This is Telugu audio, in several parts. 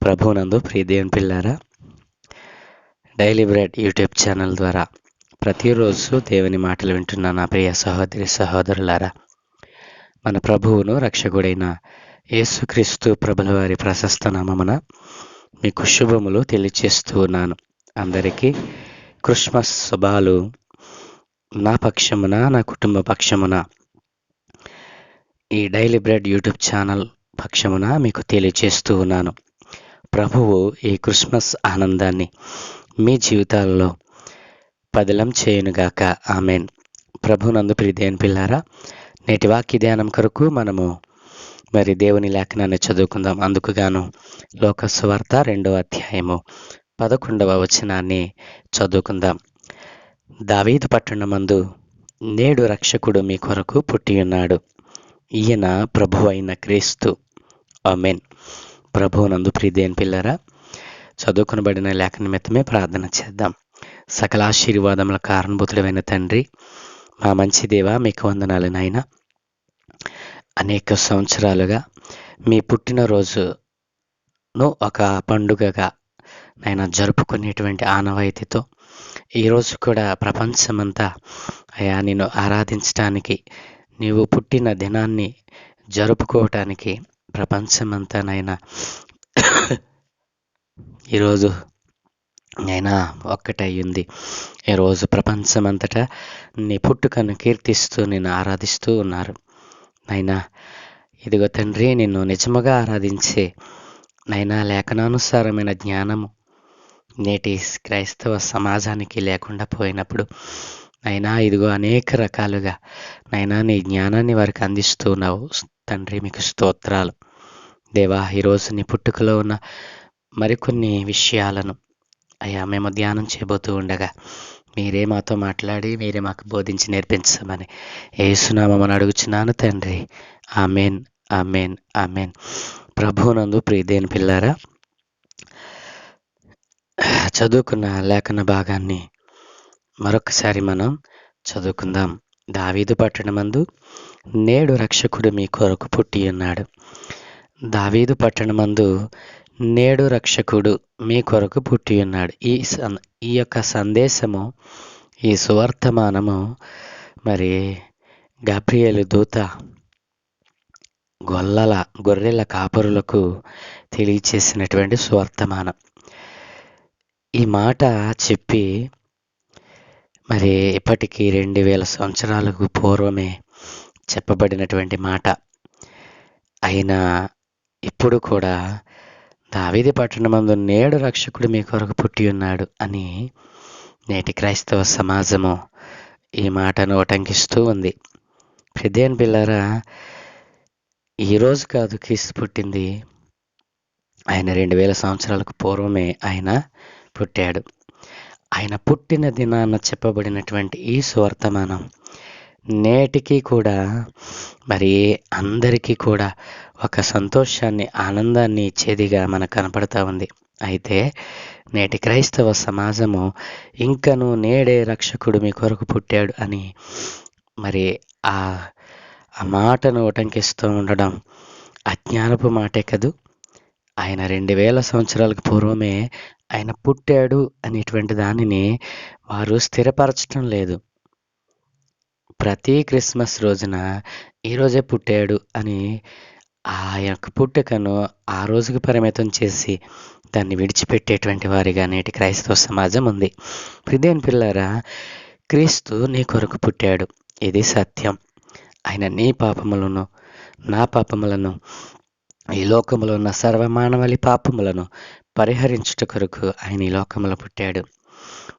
ప్రభువునందు ప్రియ దేవుని పిల్లారా, డైలీ బ్రెడ్ యూట్యూబ్ ఛానల్ ద్వారా ప్రతిరోజు దేవుని మాటలు వింటున్న నా ప్రియ సహోదరి సహోదరులారా, మన ప్రభువును రక్షకుడైన యేసుక్రీస్తు ప్రభుల వారి ప్రశస్త నామమున మీకు శుభములు తెలియచేస్తూ ఉన్నాను. అందరికీ క్రిస్మస్ శుభాలు. నా పక్షమున, నా కుటుంబ పక్షమున, ఈ డైలీ బ్రెడ్ యూట్యూబ్ ఛానల్ పక్షమున మీకు తెలియచేస్తూ ఉన్నాను. ప్రభువు ఈ క్రిస్మస్ ఆనందాన్ని మీ జీవితాల్లో పదిలం చేయునుగాక. ఆమెన్. ప్రభునందు ప్రియ దేవుని పిల్లారా, నేటి వాక్య ధ్యానం కొరకు మనము దేవుని లేఖనాన్ని చదువుకుందాం. అందుకుగాను లోక సువార్త 2వ అధ్యాయము 11వ వచనాన్ని చదువుకుందాం. దావీదు పట్టణమందు నేడు రక్షకుడు మీ కొరకు పుట్టి ఉన్నాడు, ఈయన ప్రభు అయిన క్రీస్తు. ఆమెన్. ప్రభువునందు ప్రియ దేవుని పిల్లారా, చదువుకునబడిన లేఖ నిమిత్తమే ప్రార్థన చేద్దాం. సకల ఆశీర్వాదముల కారణభూతుడైన తండ్రి, మా మంచి దేవ, మీకు వందనాలు నాయన. అనేక సంవత్సరాలుగా మీ పుట్టినరోజును ఒక పండుగగా నాయన జరుపుకునేటువంటి ఆనవాయితీతో ఈరోజు కూడా ప్రపంచమంతా అయా నిన్ను ఆరాధించడానికి, నీవు పుట్టిన దినాన్ని జరుపుకోవటానికి ప్రపంచమంతా నాయన ఈరోజు నైనా ఒక్కటయ్యింది. ఈరోజు ప్రపంచమంతటా నీ పుట్టుకను కీర్తిస్తూ నిన్ను ఆరాధిస్తూ ఉన్నారు నైనా. ఇదిగో తండ్రి, నిన్ను నిజముగా ఆరాధించే నైనా లేఖనానుసారమైన జ్ఞానము నేటి క్రైస్తవ సమాజానికి లేకుండా పోయినప్పుడు నైనా ఇదిగో అనేక రకాలుగా నైనా నీ జ్ఞానాన్ని వారికి అందిస్తూ ఉన్నావు తండ్రి. మీకు స్తోత్రాలు దేవా. ఈరోజు నీ పుట్టుకలో ఉన్న మరికొన్ని విషయాలను అయ్యా మేము ధ్యానం చేయబోతూ ఉండగా మీరే మాతో మాట్లాడి మీరే మాకు బోధించి నేర్పించమని యేసునామమున అడుగుచున్నాను తండ్రి. Amen, amen, amen. ప్రభువునందు ప్రియ దేవుని పిల్లారా, చదువుకున్న లేఖన భాగాన్ని మరొకసారి మనం చదువుకుందాం. దావీదు పట్టణమందు నేడు రక్షకుడు మీ కొరకు పుట్టి ఉన్నాడు. దావీదు పట్టణమందు నేడు రక్షకుడు మీ కొరకు పుట్టి ఉన్నాడు. ఈ యొక్క సందేశము, ఈ సువర్తమానము గాబ్రియేలు దూత గొర్రెల కాపరులకు తెలియచేసినటువంటి సువర్తమానం. ఈ మాట చెప్పి ఇప్పటికీ 2000 సంవత్సరాలకు పూర్వమే చెప్పబడినటువంటి మాట అయినా ఇప్పుడు కూడా దావీదు పట్టణమందు నేడు రక్షకుడు మీ కొరకు పుట్టి ఉన్నాడు అని నేటి క్రైస్తవ సమాజము ఈ మాటను ఉటంకిస్తూ ఉంది. దేవుని పిల్లారా, ఈరోజు కాదు క్రీస్తు పుట్టింది, ఆయన 2000 సంవత్సరాలకు పూర్వమే ఆయన పుట్టాడు. ఆయన పుట్టిన దినాన చెప్పబడినటువంటి ఈ సువర్తమానం నేటికి కూడా అందరికీ కూడా ఒక సంతోషాన్ని, ఆనందాన్ని ఇచ్చేదిగా మనకు కనపడతా ఉంది. అయితే నేటి క్రైస్తవ సమాజము ఇంకను నేడే రక్షకుడు మీ కొరకు పుట్టాడు అని ఆ మాటను ఉటంకిస్తూ ఉండడం అజ్ఞానపు మాటే కదూ. ఆయన 2000 సంవత్సరాలకు పూర్వమే ఆయన పుట్టాడు అనేటువంటి దానిని వారు స్థిరపరచడం లేదు. ప్రతి క్రిస్మస్ రోజున ఈరోజే పుట్టాడు అని ఆ యొక్క పుట్టుకను ఆ రోజుకు పరిమితం చేసి దాన్ని విడిచిపెట్టేటువంటి వారిగా నేటి క్రైస్తవ సమాజం ఉంది. దేవుని పిల్లారా, క్రీస్తు నీ కొరకు పుట్టాడు, ఇది సత్యం. ఆయన నీ పాపములను, నా పాపములను, ఈ లోకములో ఉన్న సర్వమానవాళి పాపములను పరిహరించుట కొరకు ఆయన ఈ లోకములో పుట్టాడు.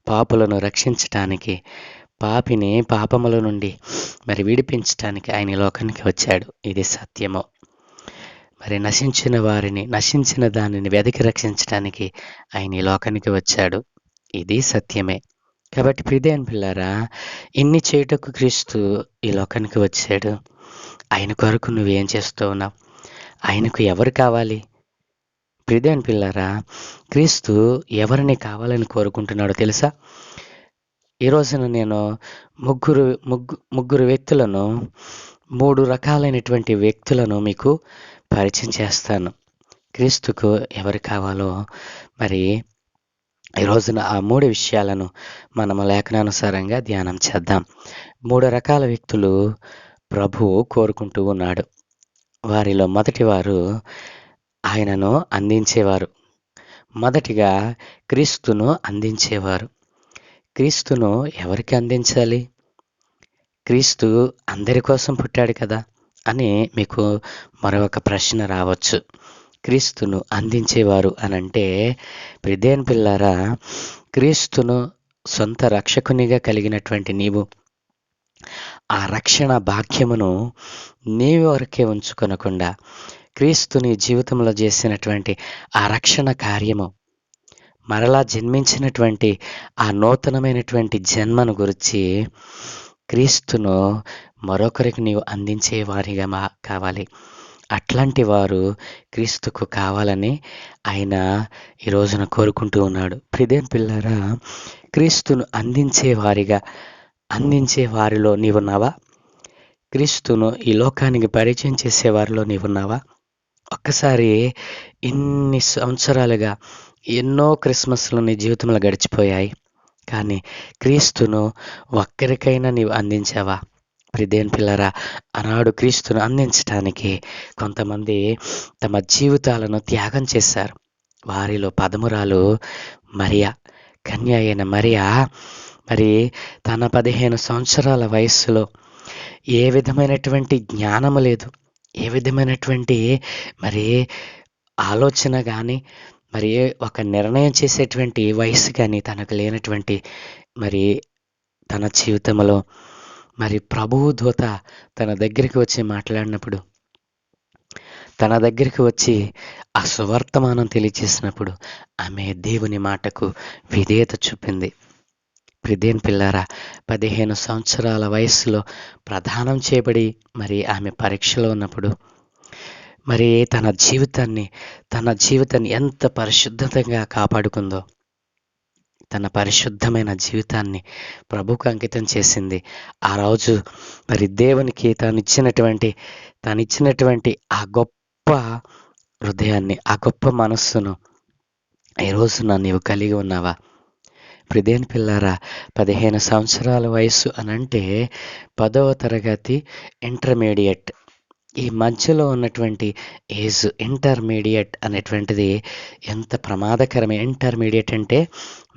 పాపులను రక్షించటానికి, పాపిని పాపముల నుండి విడిపించటానికి ఆయన ఈ లోకానికి వచ్చాడు, ఇది సత్యము. నశించిన దానిని వెతికి రక్షించడానికి ఆయన ఈ లోకానికి వచ్చాడు, ఇది సత్యమే. కాబట్టి ప్రియదేవుని పిల్లారా, ఇన్ని చేయుటకు క్రీస్తు ఈ లోకానికి వచ్చాడు. ఆయన కొరకు నువ్వేం చేస్తూ ఉన్నావు? ఆయనకు ఎవరు కావాలి? ప్రియదేవుని పిల్లారా, క్రీస్తు ఎవరిని కావాలని కోరుకుంటున్నాడో తెలుసా? ఈ రోజున నేను ముగ్గురు వ్యక్తులను, 3 రకాలైనటువంటి వ్యక్తులను మీకు పరిచయం చేస్తాను. క్రీస్తుకు ఎవరు కావాలో మరి ఈ రోజున ఆ 3 విషయాలను మనము లేఖనానుసారంగా ధ్యానం చేద్దాం. 3 రకాల వ్యక్తులు ప్రభువు కోరుకుంటూ ఉన్నాడు. వారిలో మొదటివారు ఆయనను అందించేవారు. మొదటిగా క్రీస్తును అందించేవారు. క్రీస్తును ఎవరికి అందించాలి? క్రీస్తు అందరి కోసం పుట్టాడు కదా అని మీకు మరొక ప్రశ్న రావచ్చు. క్రీస్తును అందించేవారు అనంటే ప్రియదేని పిల్లారా, క్రీస్తును సొంత రక్షకునిగా కలిగినటువంటి నీవు ఆ రక్షణ భాగ్యమును నీవు వరకే ఉంచుకొనకుండా క్రీస్తుని జీవితంలో చేసినటువంటి ఆ రక్షణ కార్యము, మరలా జన్మించినటువంటి ఆ నూతనమైనటువంటి జన్మను గురించి క్రీస్తును మరొకరికి నీవు అందించే వారిగా కావాలి. అట్లాంటి వారు క్రీస్తుకు కావాలని ఆయన ఈ రోజున కోరుకుంటూ ఉన్నాడు. ప్రియదేని పిల్లారా, క్రీస్తును అందించే వారిలో నీవున్నావా? క్రీస్తును ఈ లోకానికి పరిచయం చేసే వారిలో నీవున్నావా? ఒక్కసారి ఇన్ని సంవత్సరాలుగా ఎన్నో క్రిస్మస్లు నీ జీవితంలో గడిచిపోయాయి, కానీ క్రీస్తును ఒక్కరికైనా నీవు అందించావా? ప్రియదేని పిల్లరా, ఆనాడు క్రీస్తును అందించడానికి కొంతమంది తమ జీవితాలను త్యాగం చేశారు. వారిలో పదమురాలు మరియా, కన్య అయిన మరియా మరి తన 15 సంవత్సరాల వయస్సులో ఏ విధమైనటువంటి జ్ఞానము లేదు, ఏ విధమైనటువంటి మరి ఆలోచన కానీ, మరి ఒక నిర్ణయం చేసేటువంటి వయసు కానీ తనకు లేనటువంటి మరి తన జీవితంలో మరి ప్రభువు దూత తన దగ్గరికి వచ్చి మాట్లాడినప్పుడు, తన దగ్గరికి వచ్చి ఆ సువర్తమానం తెలియచేసినప్పుడు ఆమె దేవుని మాటకు విధేయత చూపింది. ప్రియదేని పిల్లారా, 15 సంవత్సరాల వయస్సులో ప్రదానం చేయబడి మరి ఆమె పరీక్షలో ఉన్నప్పుడు మరి తన జీవితాన్ని ఎంత పరిశుద్ధంగా కాపాడుకుందో, తన పరిశుద్ధమైన జీవితాన్ని ప్రభువుకు అంకితం చేసింది. ఆ రోజు మరి దేవునికి తానిచ్చినటువంటి ఆ గొప్ప హృదయాన్ని, ఆ గొప్ప మనస్సును ఈ రోజున నీవు కలిగి ఉన్నావా? ప్రియదేని పిల్లారా, 15 సంవత్సరాల వయస్సు అనంటే 10వ తరగతి ఇంటర్మీడియట్, ఈ మధ్యలో ఉన్నటువంటి ఏజ్ ఇంటర్మీడియట్ అనేటువంటిది ఎంత ప్రమాదకరమే. ఇంటర్మీడియట్ అంటే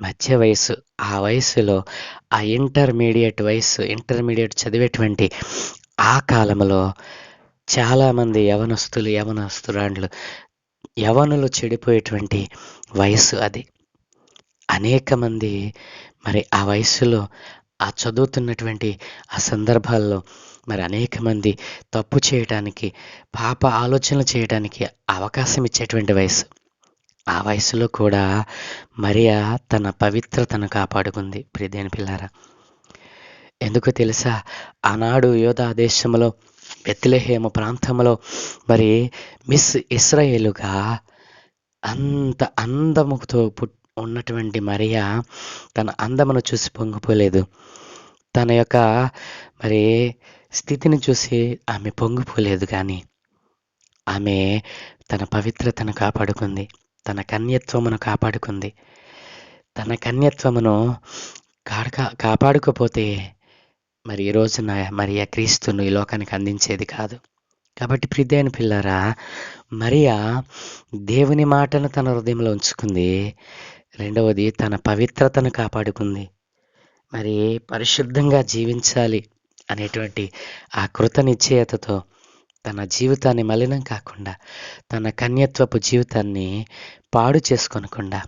మధ్య వయస్సు. ఆ వయస్సులో ఆ ఇంటర్మీడియట్ చదివేటువంటి ఆ కాలంలో చాలామంది యవనులు చెడిపోయేటువంటి వయస్సు అది. అనేక మంది మరి ఆ వయస్సులో ఆ చదువుతున్నటువంటి ఆ సందర్భాల్లో మరి అనేక మంది తప్పు చేయడానికి, పాప ఆలోచనలు చేయడానికి అవకాశం ఇచ్చేటువంటి వయసు. ఆ వయసులో కూడా మరియా తన పవిత్రతను కాపాడుకుంది. ప్రియదేని పిల్లారా, ఎందుకు తెలుసా? ఆనాడు యోధా దేశంలో బెత్లెహేము ప్రాంతంలో మరి మిస్ ఇశ్రాయేలుగా అంత అందముతో ఉన్నటువంటి మరియా తన అందమును చూసి పొంగిపోలేదు. తన యొక్క మరి స్థితిని చూసి ఆమె పొంగిపోలేదు, కానీ ఆమె తన పవిత్రతను కాపాడుకుంది, తన కన్యత్వమును కాపాడుకుంది. తన కన్యత్వమును కాపాడుకోపోతే మరి ఈ రోజున మరియా క్రీస్తును ఈ లోకానికి అందించేది కాదు. కాబట్టి ప్రియదేని పిల్లారా, మరియా దేవుని మాటను తన హృదయంలో ఉంచుకుంది. రెండవది, తన పవిత్రతను కాపాడుకుంది. మరి పరిశుద్ధంగా జీవించాలి అనేటువంటి ఆ కృత నిశ్చయతతో తన జీవితాన్ని మలినం కాకుండా, తన కన్యత్వపు జీవితాన్ని పాడు చేసుకోనకుండా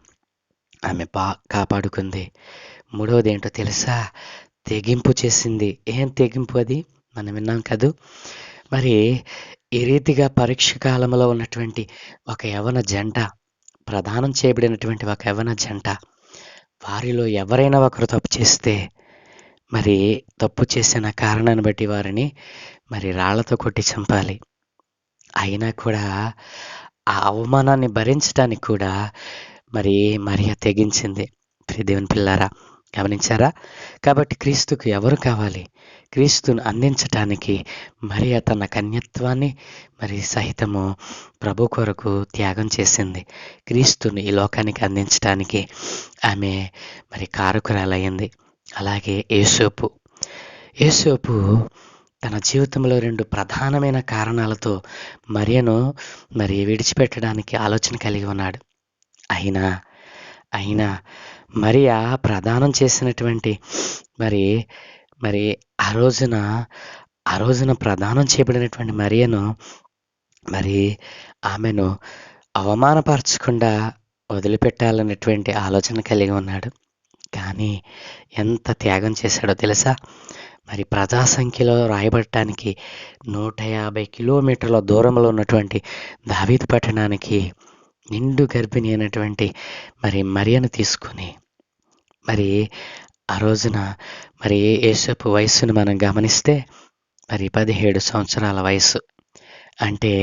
ఆమె కాపాడుకుంది. మూడవది ఏంటో తెలుసా? తెగింపు చేసింది. ఏం తెగింపు అది? మనం విన్నాం కదూ. మరి ఈ రీతిగా పరీక్ష కాలంలో ఉన్నటువంటి ఒక యవన జంట, ప్రదానం చేయబడినటువంటి ఒక యవన జంట, వారిలో ఎవరైనా ఒకరు తప్పు చేస్తే మరి తప్పు చేసిన కారణాన్ని బట్టి వారిని మరి రాళ్లతో కొట్టి చంపాలి. అయినా కూడా ఆ అవమానాన్ని భరించడానికి కూడా మరి మరియ తెగించింది. ప్రియదేవుని పిల్లారా, గమనించారా? కాబట్టి క్రీస్తుకు ఎవరు కావాలి? క్రీస్తును అందించటానికి మరియ తన కన్యత్వాన్ని మరి సహితము ప్రభు కొరకు త్యాగం చేసింది. క్రీస్తుని ఈ లోకానికి అందించటానికి ఆమె మరి కారకురాలయ్యింది. అలాగే యేసోపు తన జీవితంలో 2 ప్రధానమైన కారణాలతో మరియను మరి విడిచిపెట్టడానికి ఆలోచన కలిగి ఉన్నాడు. అయినా మరియ ప్రదానం చేసినటువంటి మరి మరి ఆ రోజున ప్రదానం చేయబడినటువంటి మరియను మరి ఆమెను అవమానపరచకుండా వదిలిపెట్టాలనేటువంటి ఆలోచన కలిగి ఉన్నాడు. కానీ ఎంత త్యాగం చేశాడో తెలుసా? మరి ప్రజా సంఖ్యలో రాయబడటానికి 150 కిలోమీటర్ల దూరంలో ఉన్నటువంటి దావీదు పట్టణానికి నిండు గర్భిణి అయినటువంటి మరి మరియను తీసుకుని మరి ఆ రోజున మరి యేసపు వయస్సును మనం గమనిస్తే మరి 17 సంవత్సరాల వయసు. అంటే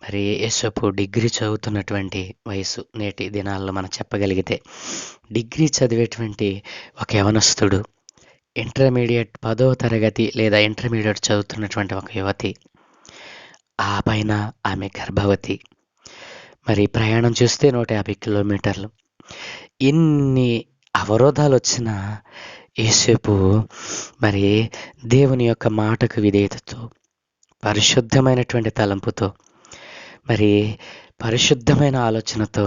మరి యేసపు డిగ్రీ చదువుతున్నటువంటి వయసు. నేటి దినాల్లో మనం చెప్పగలిగితే డిగ్రీ చదివేటువంటి ఒక యవనస్తుడు, ఇంటర్మీడియట్ 10వ తరగతి లేదా ఇంటర్మీడియట్ చదువుతున్నటువంటి ఒక యువతి, ఆ పైన ఆమె గర్భవతి. మరి ప్రయాణం చూస్తే 150 కిలోమీటర్లు. ఇన్ని అవరోధాలు వచ్చినా యేసేపు మరి దేవుని యొక్క మాటకు విధేయతతో, పరిశుద్ధమైనటువంటి తలంపుతో, మరి పరిశుద్ధమైన ఆలోచనతో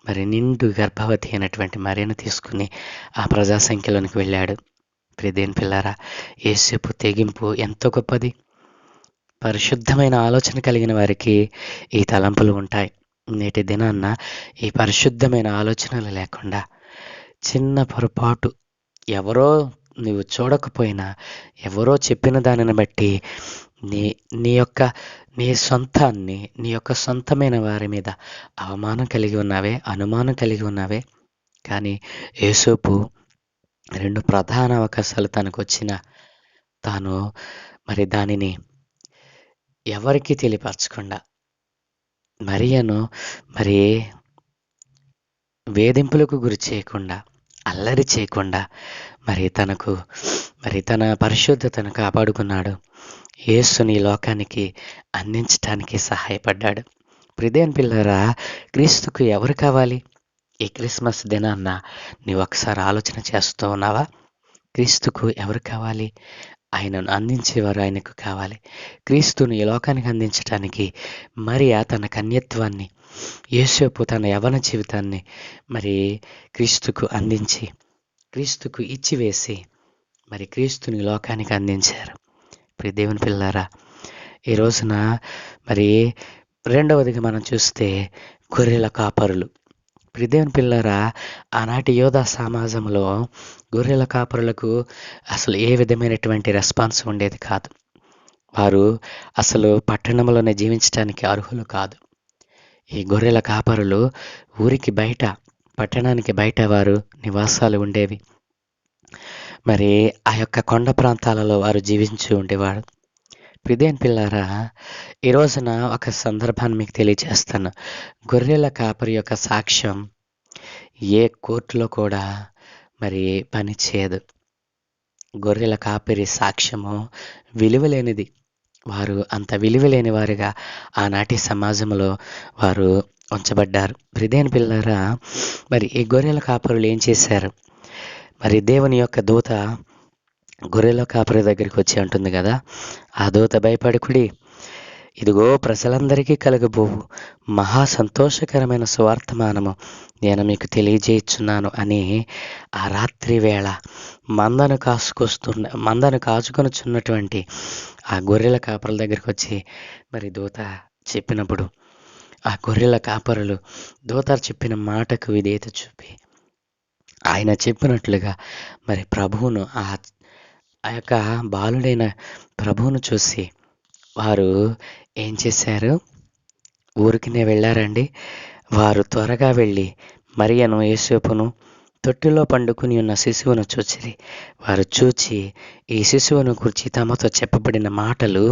మరి నిండు గర్భవతి అయినటువంటి మరియను తీసుకుని ఆ ప్రజా సంఖ్యలోనికి వెళ్ళాడు. ప్రియదేని పిల్లారా, యేసేపు తెగింపు ఎంతో గొప్పది. పరిశుద్ధమైన ఆలోచన కలిగిన వారికి ఈ తలంపులు ఉంటాయి. నేటి దినాన్న ఈ పరిశుద్ధమైన ఆలోచనలు లేకుండా చిన్న పొరపాటు, ఎవరో నువ్వు చూడకపోయినా ఎవరో చెప్పిన దానిని బట్టి నీ యొక్క సొంతమైన వారి మీద అవమానం కలిగి ఉన్నావే, అనుమానం కలిగి ఉన్నావే. కానీ యేసేపు 2 ప్రధాన అవకాశాలు తనకు వచ్చిన తాను మరి దానిని ఎవరికి తెలియపరచకుండా, మరియను మరి వేధింపులకు గురి చేయకుండా, అల్లరి చేయకుండా మరి తన పరిశుద్ధతను కాపాడుకున్నాడు. యేసుని లోకానికి అందించటానికి సహాయపడ్డాడు. ప్రియదేని పిల్లరా, క్రీస్తుకు ఎవరు కావాలి? ఈ క్రిస్మస్ దినాన్న నీవు ఒకసారి ఆలోచన చేస్తూ ఉన్నావా? క్రీస్తుకు ఎవరు కావాలి? ఆయనను అందించేవారు ఆయనకు కావాలి. క్రీస్తుని ఈ లోకానికి అందించటానికి మరియ తన కన్యత్వాన్ని, యేసేపు తన యవ్వన జీవితాన్ని మరి క్రీస్తుకు అందించి, క్రీస్తుకు ఇచ్చివేసి మరి క్రీస్తుని లోకానికి అందించారు. ప్రియ దేవుని పిల్లారా, ఈ రోజున మరి రెండవదిగా మనం చూస్తే గొర్రెల కాపరులు. ప్రియ దేవుని పిల్లారా, ఆనాటి యోధా సమాజంలో గొర్రెల కాపరులకు అసలు ఏ విధమైనటువంటి రెస్పాన్స్ ఉండేది కాదు. వారు అసలు పట్టణంలోనే జీవించడానికి అర్హులు కాదు. ఈ గొర్రెల కాపరులు ఊరికి బయట, పట్టణానికి బయట వారు నివాసాలు ఉండేవి. మరి ఆ యొక్క కొండ ప్రాంతాలలో వారు జీవించి ఉండేవాడు. ప్రియదేని పిల్లారా, ఈ రోజున ఒక సందర్భాన్ని మీకు తెలియజేస్తాను. గొర్రెల కాపరి యొక్క సాక్ష్యం ఏ కోర్టులో కూడా మరి పని చేయదు. గొర్రెల కాపరి సాక్ష్యము విలువలేనిది. వారు అంత విలువలేని వారుగా ఆనాటి సమాజంలో వారు ఉంచబడ్డారు. ప్రియదేని పిల్లారా, మరి ఈ గొర్రెల కాపరులు ఏం చేశారు? మరి దేవుని యొక్క దూత గొర్రెల కాపరి దగ్గరికి వచ్చి అంటుంది కదా, ఆ దూత భయపడకుడి, ఇదిగో ప్రజలందరికీ కలగబోవు మహా సంతోషకరమైన సువార్తమానము నేను మీకు తెలియజేయుచున్నాను అని ఆ రాత్రి వేళ మందను కాచుకొనుచున్నటువంటి ఆ గొర్రెల కాపరుల దగ్గరికి వచ్చి మరి దూత చెప్పినప్పుడు ఆ గొర్రెల కాపరులు దూత చెప్పిన మాటకు విధేయత చూపి ఆయన చెప్పినట్లుగా మరి ప్రభువును, ఆ యొక్క బాలుడైన ప్రభువును చూసి వారు ఏం చేశారు? ఊరికినే వెళ్ళారండి. వారు త్వరగా వెళ్ళి మరియను, యేసేపును, తొట్టిలో పండుకుని ఉన్న శిశువును చూచిరి. వారు చూచి ఈ శిశువును గురించి తమతో చెప్పబడిన మాటలు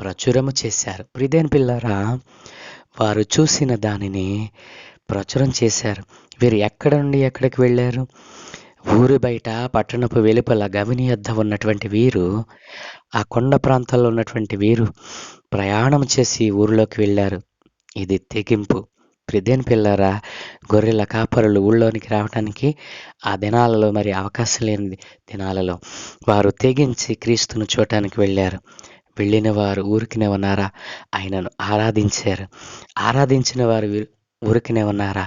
ప్రచురము చేశారు. ప్రియదేని పిల్లారా, వారు చూసిన దానిని ప్రచురం చేశారు. వీరు ఎక్కడ నుండి ఎక్కడికి వెళ్ళారు? ఊరి బయట పట్టణపు వెలుపల గవిని యొద్ద ఉన్నటువంటి వీరు, ఆ కొండ ప్రాంతాల్లో ఉన్నటువంటి వీరు ప్రయాణం చేసి ఊరిలోకి వెళ్ళారు. ఇది తెగింపు. ప్రియదేని పిల్లారా, గొర్రెల కాపరులు ఊళ్ళోనికి రావటానికి ఆ దినాలలో మరి అవకాశం లేని దినాలలో వారు తెగించి క్రీస్తును చూడటానికి వెళ్ళారు. వెళ్ళిన వారు ఊరికినే ఉన్నారా? ఆయనను ఆరాధించారు. ఆరాధించిన వారు ఊరికినే ఉన్నారా?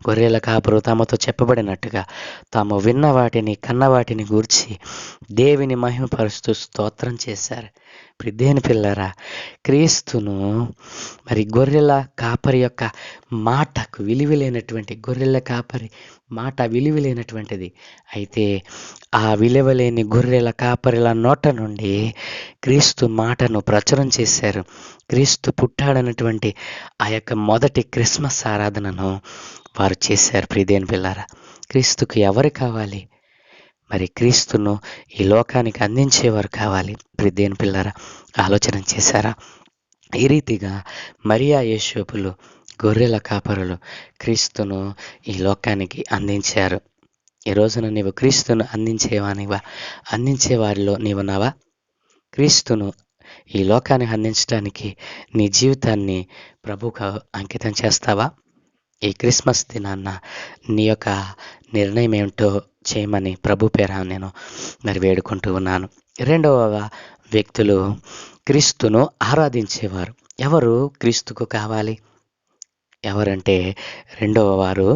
గొర్రెల కాపరు తమతో చెప్పబడినట్టుగా తాము విన్న వాటిని, కన్న వాటిని గూర్చి దేవుని మహిమపరుస్తూ స్తోత్రం చేశారు. ప్రియదేని పిల్లరా, క్రీస్తును మరి గొర్రెల కాపరి యొక్క మాటకు విలువలేనటువంటి, గొర్రెల కాపరి మాట విలువలేనటువంటిది. అయితే ఆ విలువలేని గొర్రెల కాపరిల నోట నుండి క్రీస్తు మాటను ప్రచురం చేశారు. క్రీస్తు పుట్టాడనటువంటి ఆ యొక్క మొదటి క్రిస్మస్ ఆరాధనను వారు చేశారు. ప్రియదేని పిల్లారా, క్రీస్తుకు ఎవరు కావాలి? మరి క్రీస్తును ఈ లోకానికి అందించేవారు కావాలి. ప్రియదేని పిల్లారా, ఆలోచన చేశారా? ఈ రీతిగా మరియా యేసోపులు, గొర్రెల కాపరులు క్రీస్తును ఈ లోకానికి అందించారు. ఈ రోజున నీవు క్రీస్తును అందించే వారిలో నీవున్నావా? క్రీస్తును ఈ లోకానికి అందించడానికి నీ జీవితాన్ని ప్రభువుకు అంకితం చేస్తావా? ఈ క్రిస్మస్ దినాన్న నీ యొక్క నిర్ణయం ఏమిటో చేయమని ప్రభు పేర నేను మరి వేడుకుంటూ ఉన్నాను. రెండవ వ్యక్తులు క్రీస్తును ఆరాధించేవారు. ఎవరు క్రీస్తుకు కావాలి? ఎవరంటే రెండవ వారు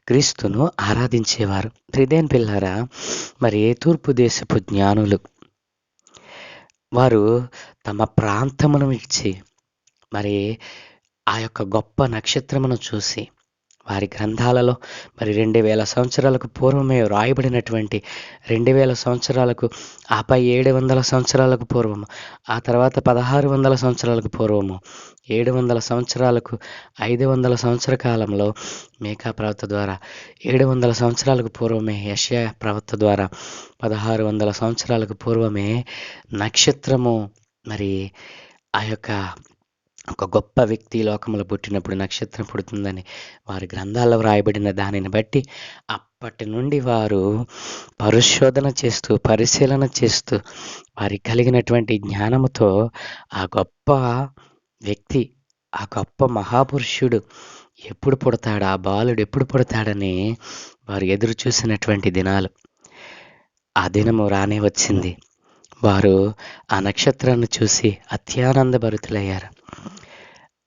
క్రీస్తును ఆరాధించేవారు. ప్రియదేని పిల్లారా, మరి తూర్పు దేశపు జ్ఞానులు వారు తమ ప్రాంతమును ఇచ్చి మరి ఆ యొక్క గొప్ప నక్షత్రమును చూసి వారి గ్రంథాలలో మరి 2000 సంవత్సరాలకు పూర్వమే రాయబడినటువంటి 2000 సంవత్సరాలకు, ఆపై 700 సంవత్సరాలకు పూర్వము, ఆ తర్వాత 1600 సంవత్సరాలకు పూర్వము, 700 సంవత్సరాలకు 500 సంవత్సర కాలంలో మీకా ప్రవక్త ద్వారా, 700 సంవత్సరాలకు పూర్వమే యెషయా ప్రవక్త ద్వారా, 1600 సంవత్సరాలకు పూర్వమే నక్షత్రము మరి ఆ యొక్క ఒక గొప్ప వ్యక్తి లోకంలో పుట్టినప్పుడు నక్షత్రం పుడుతుందని వారి గ్రంథాల్లో వ్రాయబడిన దానిని బట్టి అప్పటి నుండి వారు పరిశీలన చేస్తూ వారికి కలిగినటువంటి జ్ఞానముతో ఆ గొప్ప వ్యక్తి, ఆ గొప్ప మహాపురుషుడు ఎప్పుడు పుడతాడు, ఆ బాలుడు ఎప్పుడు పుడతాడని వారు ఎదురు చూసినటువంటి దినాలు. ఆ దినము రానే వచ్చింది. వారు ఆ నక్షత్రాన్ని చూసి అత్యానందభరితులయ్యారు.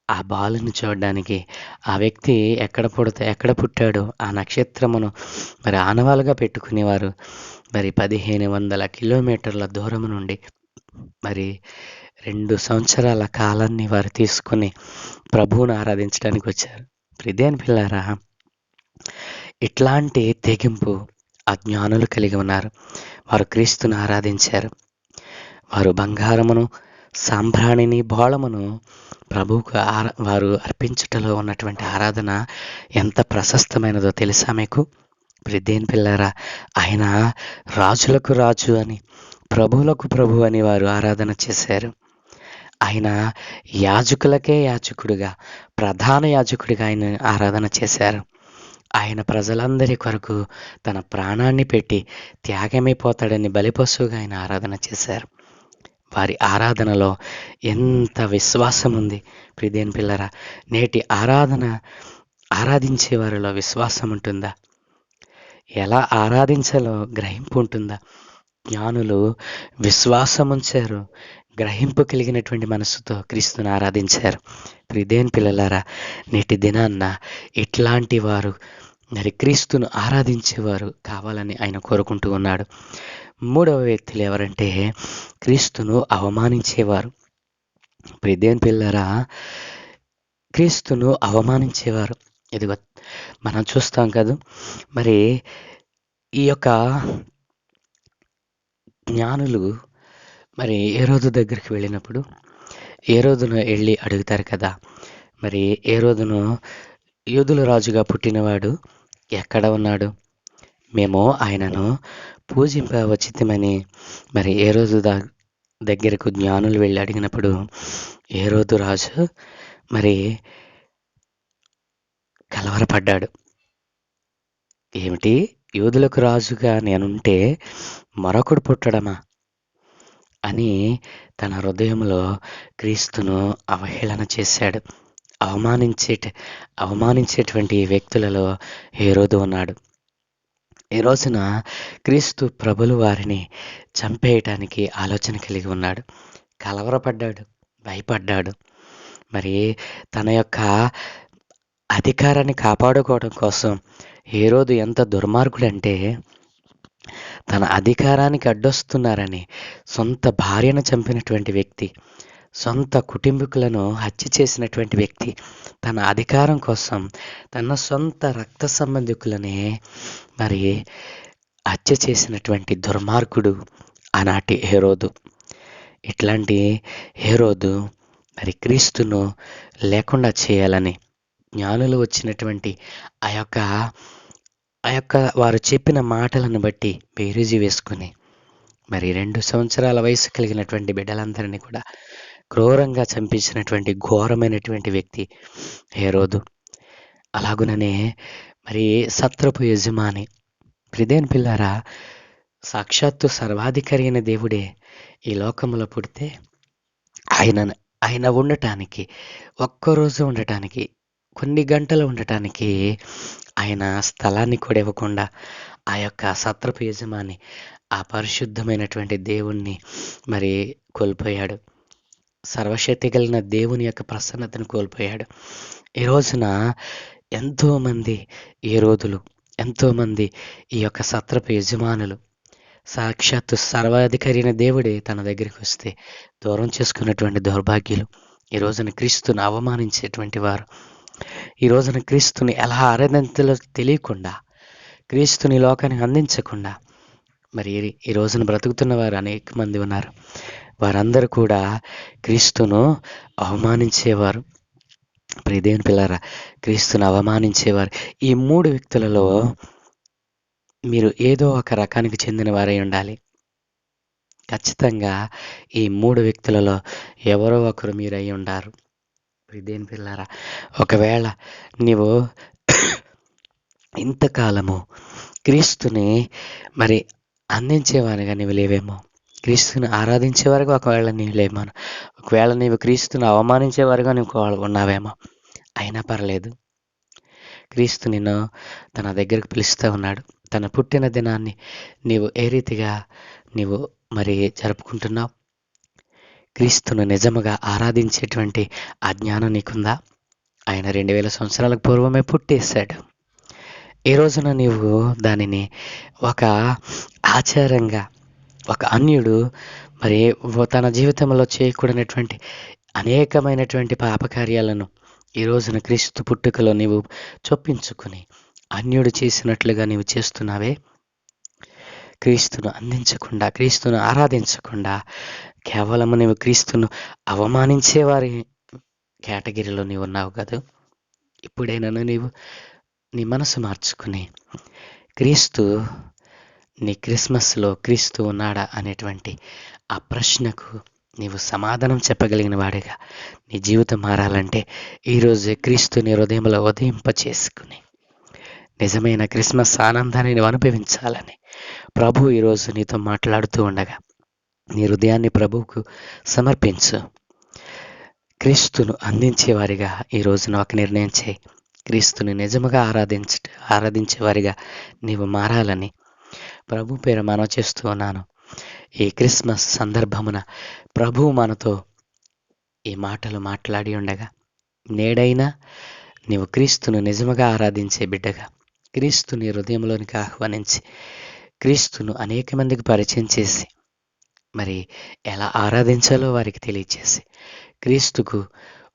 ఆ బాలుని చూడడానికి ఆ వ్యక్తి ఎక్కడ పుట్టాడో ఆ నక్షత్రమును మరి ఆనవాలుగా పెట్టుకునేవారు. మరి 1500 కిలోమీటర్ల దూరం నుండి మరి 2 సంవత్సరాల కాలాన్ని వారు తీసుకుని ప్రభువును ఆరాధించడానికి వచ్చారు. ప్రియదేని పిల్లారా, ఇట్లాంటి తెగింపు ఆ జ్ఞానులు కలిగి ఉన్నారు. వారు క్రీస్తును ఆరాధించారు. వారు బంగారమును, సాంబ్రాణిని, బోళమును ప్రభువుకు వారు అర్పించుటలో ఉన్నటువంటి ఆరాధన ఎంత ప్రశస్తమైనదో తెలుసా మీకు? ప్రియదేని పిల్లారా, ఆయన రాజులకు రాజు అని, ప్రభువులకు ప్రభు అని వారు ఆరాధన చేశారు. ఆయన యాజకులకే యాజకుడిగా, ప్రధాన యాజకుడిగా ఆయన ఆరాధన చేశారు. ఆయన ప్రజలందరి కొరకు తన ప్రాణాన్ని పెట్టి త్యాగమైపోతాడని బలిపశువుగా ఆయన ఆరాధన చేశారు. వారి ఆరాధనలో ఎంత విశ్వాసం ఉంది. ప్రియదేని పిల్లరా, నేటి ఆరాధించే వారిలో విశ్వాసం ఉంటుందా? ఎలా ఆరాధించాలో గ్రహింపు ఉంటుందా? జ్ఞానులు విశ్వాసం ఉంచారు, గ్రహింపు కలిగినటువంటి మనసుతో క్రీస్తుని ఆరాధించారు. ప్రియదేని పిల్లలారా, నేటి దినాన్న ఇట్లాంటి వారు మరి క్రీస్తును ఆరాధించేవారు కావాలని ఆయన కోరుకుంటూ ఉన్నాడు. మూడవ వ్యక్తులు ఎవరంటే క్రీస్తును అవమానించేవారు. ప్రియదేని పిల్లరా, క్రీస్తును అవమానించేవారు. ఇదిగో మనం చూస్తాం కదా, మరి ఈ యొక్క జ్ఞానులు మరి హేరోదు దగ్గరికి వెళ్ళినప్పుడు హేరోదును వెళ్ళి అడుగుతారు కదా, మరి హేరోదును యూదుల రాజుగా పుట్టినవాడు ఎక్కడ ఉన్నాడు? మేము ఆయనను పూజింపవచ్చితమని మరి హేరోదు దగ్గరకు జ్ఞానులు వెళ్ళి అడిగినప్పుడు హేరోదు రాజు మరి కలవరపడ్డాడు. ఏమిటి, యూదులకు రాజుగా నేనుంటే మరొకడు పుట్టడమా అని తన హృదయంలో క్రీస్తును అవహేళన చేశాడు. అవమానించేటువంటి వ్యక్తులలో హేరోదు ఉన్నాడు. ఈ రోజున క్రీస్తు ప్రభులు వారిని చంపేయటానికి ఆలోచన కలిగి ఉన్నాడు. కలవరపడ్డాడు, భయపడ్డాడు. మరి తన యొక్క అధికారాన్ని కాపాడుకోవడం కోసం హేరోదు ఎంత దుర్మార్గుడంటే, తన అధికారానికి అడ్డొస్తున్నారని సొంత భార్యను చంపినటువంటి వ్యక్తి, సొంత కుటుంబీకులను హత్య చేసినటువంటి వ్యక్తి, తన అధికారం కోసం తన సొంత రక్త సంబంధికులనే మరి హత్య చేసినటువంటి దుర్మార్గుడు ఆనాటి హేరోదు. ఇట్లాంటి హేరోదు మరి క్రీస్తును లేకుండా చేయాలని జ్ఞానులు వచ్చినటువంటి ఆ యొక్క వారు చెప్పిన మాటలను బట్టి బేరీజు వేసుకుని మరి 2 సంవత్సరాల వయసు కలిగినటువంటి బిడ్డలందరినీ కూడా క్రూరంగా చంపించినటువంటి ఘోరమైనటువంటి వ్యక్తి హేరోదు. అలాగుననే మరి సత్రపు యజమాని ప్రిదేన్ పిల్లారా, సాక్షాత్తు సర్వాధికారి అయిన దేవుడే ఈ లోకంలో పుడితే ఆయన ఉండటానికి, ఒక్కరోజు ఉండటానికి, కొన్ని గంటలు ఉండటానికి ఆయన స్థలాన్ని కూడా ఇవ్వకుండా ఆ యొక్క సత్రపు యజమాని ఆ పరిశుద్ధమైనటువంటి దేవుణ్ణి మరి కోల్పోయాడు. సర్వశక్తి కలిగిన దేవుని యొక్క ప్రసన్నతను కోల్పోయాడు. ఈ రోజున ఎంతోమంది హేరోదులు, ఎంతోమంది ఈ యొక్క సత్రపు యజమానులు సాక్షాత్తు సర్వాధికారి అయిన దేవుడే తన దగ్గరికి వస్తే దూరం చేసుకున్నటువంటి దౌర్భాగ్యులు, ఈ రోజున క్రీస్తుని అవమానించేటువంటి వారు, ఈ రోజున క్రీస్తుని ఎలా ఆరాధించాలో తెలియకుండా, క్రీస్తుని లోకానికి అందించకుండా మరి ఈ రోజున బ్రతుకుతున్న వారు అనేక మంది ఉన్నారు. వారందరూ కూడా క్రీస్తును అవమానించేవారు. ప్రియదేవుని పిల్లారా, క్రీస్తును అవమానించేవారు. ఈ 3 వ్యక్తులలో మీరు ఏదో ఒక రకానికి చెందిన వారై ఉండాలి. ఖచ్చితంగా ఈ 3 వ్యక్తులలో ఎవరో ఒకరు మీరు అయి ఉండారు. ప్రియదేవుని పిల్లారా, ఒకవేళ నీవు ఇంతకాలము క్రీస్తుని మరి అందించేవారుగా నీవు లేవేమో, క్రీస్తుని ఆరాధించేవారుగా ఒకవేళ నీవు లేమో, ఒకవేళ నీవు క్రీస్తుని అవమానించేవారుగా నీవు ఉన్నావేమో, అయినా పర్లేదు. క్రీస్తు నిన్ను తన దగ్గరకు పిలుస్తూ ఉన్నాడు. తన పుట్టిన దినాన్ని నీవు ఏ రీతిగా నీవు మరి జరుపుకుంటున్నావు? క్రీస్తును నిజముగా ఆరాధించేటువంటి ఆ జ్ఞానం నీకుందా? ఆయన 2000 సంవత్సరాలకు పూర్వమే పుట్టేశాడు. ఈ రోజున నీవు దానిని ఒక ఆచారంగా, ఒక అన్యుడు మరి తన జీవితంలో చేయకూడనటువంటి అనేకమైనటువంటి పాపకార్యాలను ఈ రోజున క్రీస్తు పుట్టుకలో నీవు చొప్పించుకుని అన్యుడు చేసినట్లుగా నీవు చేస్తున్నావే. క్రీస్తును అందించకుండా, క్రీస్తును ఆరాధించకుండా కేవలము నీవు క్రీస్తును అవమానించేవారి కేటగిరీలో నీవు ఉన్నావు కదా. ఇప్పుడైనా నీవు నీ మనసు మార్చుకుని క్రీస్తు, నీ క్రిస్మస్లో క్రీస్తు ఉన్నాడా అనేటువంటి ఆ ప్రశ్నకు నీవు సమాధానం చెప్పగలిగిన వాడిగా నీ జీవితం మారాలంటే ఈరోజే క్రీస్తు నీ హృదయంలో ఉదయింపచేసుకుని నిజమైన క్రిస్మస్ ఆనందాన్ని నువ్వు అనుభవించాలని ప్రభు ఈరోజు నీతో మాట్లాడుతూ ఉండగా నీ హృదయాన్ని ప్రభువుకు సమర్పించు. క్రీస్తును అందించేవారిగా ఈ రోజున ఒక నిర్ణయం చేయి. క్రీస్తుని నిజముగా ఆరాధించేవారిగా నీవు మారాలని ప్రభు పేరు మనవి చేస్తూ ఉన్నాను. ఈ క్రిస్మస్ సందర్భమున ప్రభువు మనతో ఈ మాటలు మాట్లాడి ఉండగా నేడైనా నీవు క్రీస్తును నిజముగా ఆరాధించే బిడ్డగా, క్రీస్తుని హృదయంలోనికి ఆహ్వానించి క్రీస్తును అనేక మందికి పరిచయం చేసి మరి ఎలా ఆరాధించాలో వారికి తెలియచేసి క్రీస్తుకు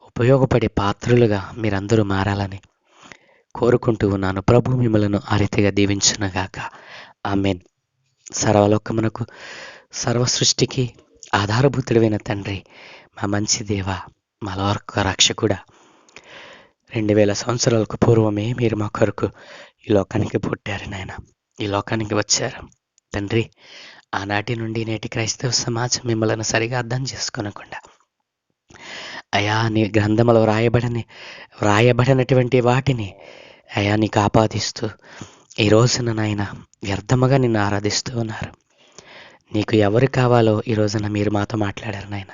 ఉపయోగపడే పాత్రులుగా మీరందరూ మారాలని కోరుకుంటూ ఉన్నాను. ప్రభు మిమ్మలను ఆ రీతిగా దీవించునుగాక. ఆమేన్. సర్వలోకమునకు, సర్వ సృష్టికి ఆధారభూతుడైన తండ్రి, మా మంచి దేవ, మా లోక రక్షకుడా, 2000 సంవత్సరాలకు పూర్వమే మీరు మా కొరకు ఈ లోకానికి పుట్టారు నాయన, ఈ లోకానికి వచ్చారు తండ్రి. ఆనాటి నుండి నేటి క్రైస్తవ సమాజం మిమ్మల్ని సరిగా అర్థం చేసుకోనకుండా అయా నీ గ్రంథంలో రాయబడినటువంటి వాటిని అయా నీకు ఆపాదిస్తూ ఈ రోజున నాయన వ్యర్థముగా నిన్ను ఆరాధిస్తూ ఉన్నారు. నీకు ఎవరు కావాలో ఈ రోజున మీరు మాతో మాట్లాడారు నాయన.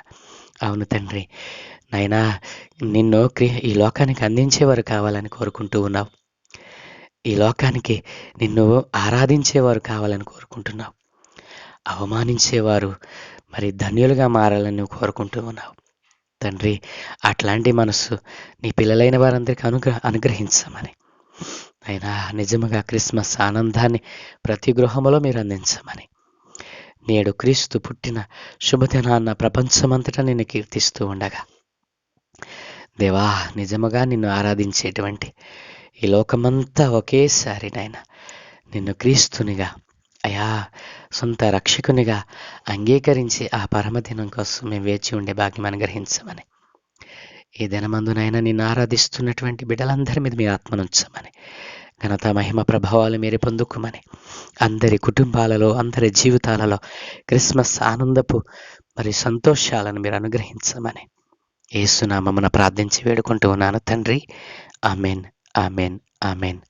అవును తండ్రి, నాయనా నిన్ను ఈ లోకానికి అందించేవారు కావాలని కోరుకుంటూ ఉన్నావు. ఈ లోకానికి నిన్ను ఆరాధించేవారు కావాలని కోరుకుంటున్నావు. అవమానించేవారు మరి ధన్యులుగా మారాలని నువ్వు కోరుకుంటూ ఉన్నావు తండ్రి. అట్లాంటి మనస్సు నీ పిల్లలైన వారందరికీ అనుగ్రహించమని అయినా నిజముగా క్రిస్మస్ ఆనందాన్ని ప్రతి గృహంలో మీరు అందించమని, నేడు క్రీస్తు పుట్టిన శుభదినాన్న ప్రపంచమంతటా నిన్ను కీర్తిస్తూ ఉండగా దేవా, నిజముగా నిన్ను ఆరాధించేటువంటి ఈ లోకమంతా ఒకేసారి నాయన నిన్ను క్రీస్తునిగా అయా సొంత రక్షకునిగా అంగీకరించి ఆ పరమదినం కోసం మేము వేచి ఉండే భాగ్యం అనుగ్రహించమని, ఈ దినమందునైనా నిన్ను ఆరాధిస్తున్నటువంటి బిడ్డలందరి మీద మీ ఆత్మనుంచమని, ఘనత మహిమ ప్రభావాలు మీరు పొందుకోమని, అందరి కుటుంబాలలో అందరి జీవితాలలో క్రిస్మస్ ఆనందపు మరి సంతోషాలను మీరు అనుగ్రహించమని యేసునామమున ప్రార్థించి వేడుకుంటూ ఉన్నాను తండ్రి. Amen, amen, amen.